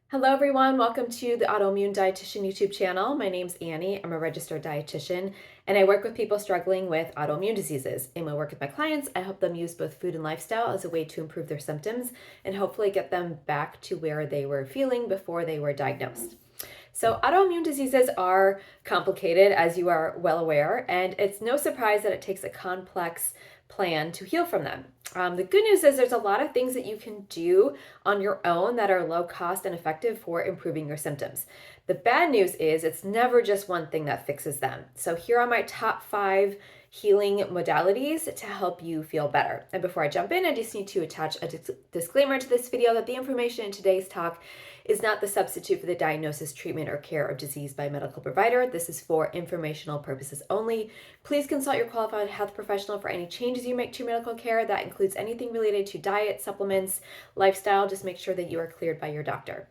Hello everyone, welcome to the Autoimmune Dietitian YouTube channel. My name's Annie, I'm a registered dietitian, and I work with people struggling with autoimmune diseases. In my work with my clients, I help them use both food and lifestyle as a way to improve their symptoms and hopefully get them back to where they were feeling before they were diagnosed. So autoimmune diseases are complicated, as you are well aware, and it's no surprise that it takes a complex plan to heal from them. The good news is there's a lot of things that you can do on your own that are low cost and effective for improving your symptoms. The bad news is it's never just one thing that fixes them. So here are my top 5 healing modalities to help you feel better. And before I jump in, I just need to attach a disclaimer to this video that the information in today's talk is not the substitute for the diagnosis, treatment, or care of disease by a medical provider. This is for informational purposes only. Please consult your qualified health professional for any changes you make to your medical care. That includes anything related to diet, supplements, lifestyle. Just make sure that you are cleared by your doctor.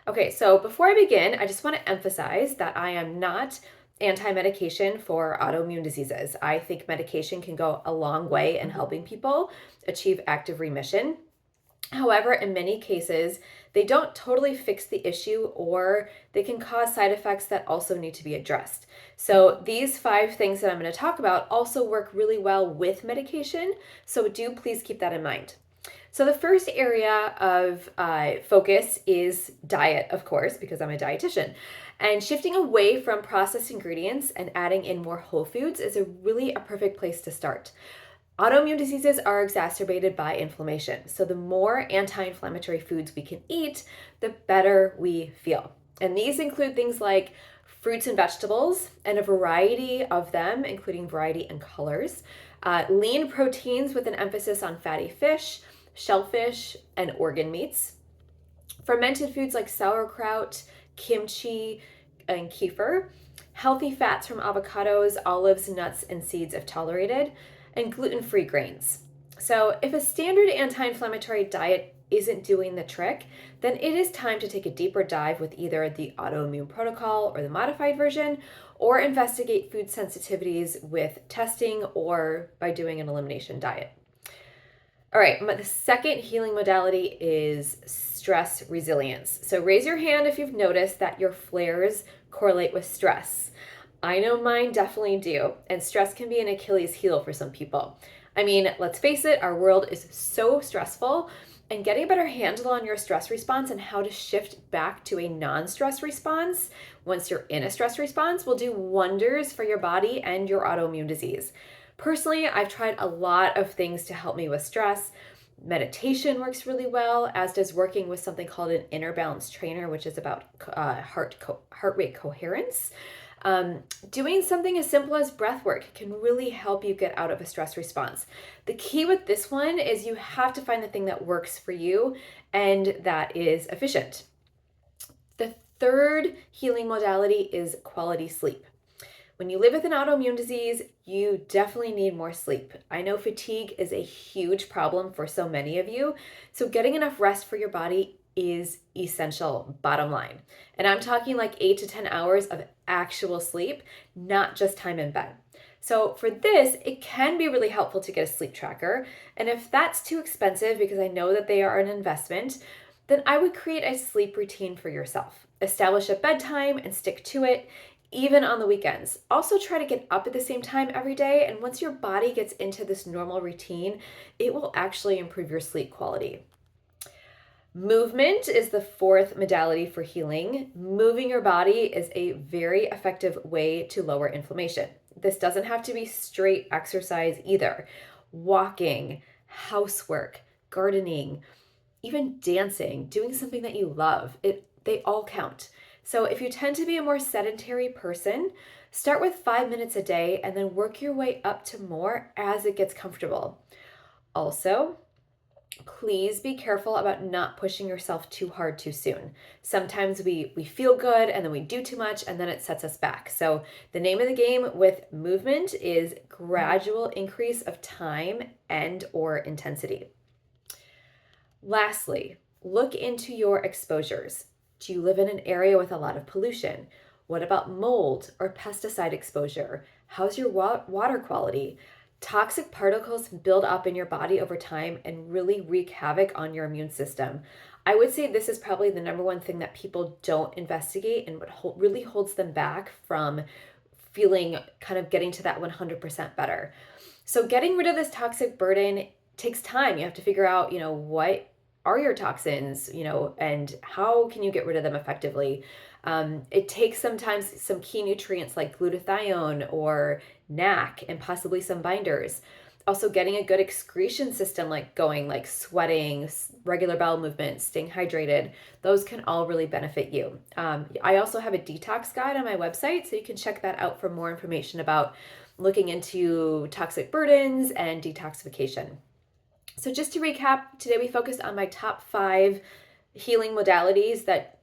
Okay, so before I begin, I just want to emphasize that I am not anti-medication for autoimmune diseases. I think medication can go a long way in helping people achieve active remission. However, in many cases, they don't totally fix the issue, or they can cause side effects that also need to be addressed. So these 5 things that I'm going to talk about also work really well with medication, so do please keep that in mind. So the first area of focus is diet, of course, because I'm a dietitian. And shifting away from processed ingredients and adding in more whole foods is really a perfect place to start. Autoimmune diseases are exacerbated by inflammation. So the more anti-inflammatory foods we can eat, the better we feel. And these include things like fruits and vegetables, and a variety of them, including variety and colors, lean proteins with an emphasis on fatty fish, shellfish, and organ meats, fermented foods like sauerkraut, kimchi, and kefir, healthy fats from avocados, olives, nuts, and seeds if tolerated, and gluten-free grains. So if a standard anti-inflammatory diet isn't doing the trick, then it is time to take a deeper dive with either the autoimmune protocol or the modified version, or investigate food sensitivities with testing or by doing an elimination diet. All right, the second healing modality is stress resilience. So raise your hand if you've noticed that your flares correlate with stress. I know mine definitely do, and stress can be an Achilles heel for some people. I mean, let's face it, our world is so stressful, and getting a better handle on your stress response and how to shift back to a non-stress response once you're in a stress response will do wonders for your body and your autoimmune disease. Personally, I've tried a lot of things to help me with stress. Meditation works really well, as does working with something called an inner balance trainer, which is about heart rate coherence. Doing something as simple as breath work can really help you get out of a stress response. The key with this one is you have to find the thing that works for you and that is efficient. The third healing modality is quality sleep. When you live with an autoimmune disease, you definitely need more sleep. I know fatigue is a huge problem for so many of you, so getting enough rest for your body is essential, bottom line. And I'm talking like 8 to 10 hours of actual sleep, not just time in bed. So for this, it can be really helpful to get a sleep tracker. And if that's too expensive, because I know that they are an investment, then I would create a sleep routine for yourself. Establish a bedtime and stick to it, even on the weekends. Also try to get up at the same time every day, and once your body gets into this normal routine, it will actually improve your sleep quality. Movement is the fourth modality for healing. Moving your body is a very effective way to lower inflammation. This doesn't have to be straight exercise either. Walking, housework, gardening, even dancing, doing something that you love, they all count. So if you tend to be a more sedentary person, start with 5 minutes a day and then work your way up to more as it gets comfortable. Also, please be careful about not pushing yourself too hard too soon. Sometimes we feel good and then we do too much and then it sets us back. So the name of the game with movement is gradual increase of time and or intensity. Lastly, look into your exposures. Do you live in an area with a lot of pollution? What about mold or pesticide exposure? How's your water quality? Toxic particles build up in your body over time and really wreak havoc on your immune system. I would say this is probably the number one thing that people don't investigate and what really holds them back from feeling kind of getting to that 100% better. So getting rid of this toxic burden takes time. You have to figure out, what are your toxins, and how can you get rid of them effectively. It takes sometimes some key nutrients like glutathione or NAC and possibly some binders. Also, getting a good excretion system, like sweating, regular bowel movements, staying hydrated, those can all really benefit you. I also have a detox guide on my website, so you can check that out for more information about looking into toxic burdens and detoxification. So, just to recap, today we focused on my top 5 healing modalities that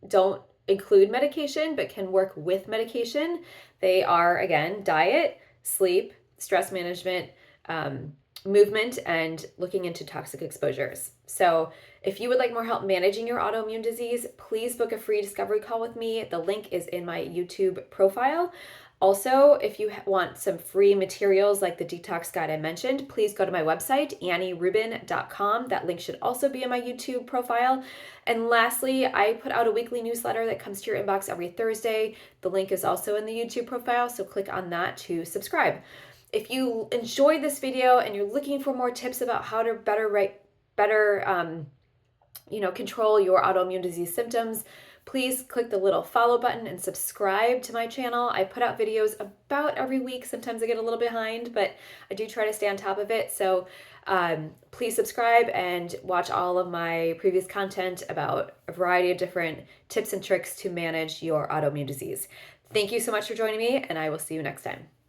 don't include medication but can work with medication. They are, again, diet, sleep, stress management, movement, and looking into toxic exposures. So if you would like more help managing your autoimmune disease, please book a free discovery call with me. The link is in my YouTube profile. Also, if you want some free materials like the detox guide I mentioned, please go to my website, annierubin.com. That link should also be in my YouTube profile. And lastly, I put out a weekly newsletter that comes to your inbox every Thursday. The link is also in the YouTube profile, so click on that to subscribe. If you enjoyed this video and you're looking for more tips about how to better control your autoimmune disease symptoms, please click the little follow button and subscribe to my channel. I put out videos about every week. Sometimes I get a little behind, but I do try to stay on top of it. So please subscribe and watch all of my previous content about a variety of different tips and tricks to manage your autoimmune disease. Thank you so much for joining me, and I will see you next time.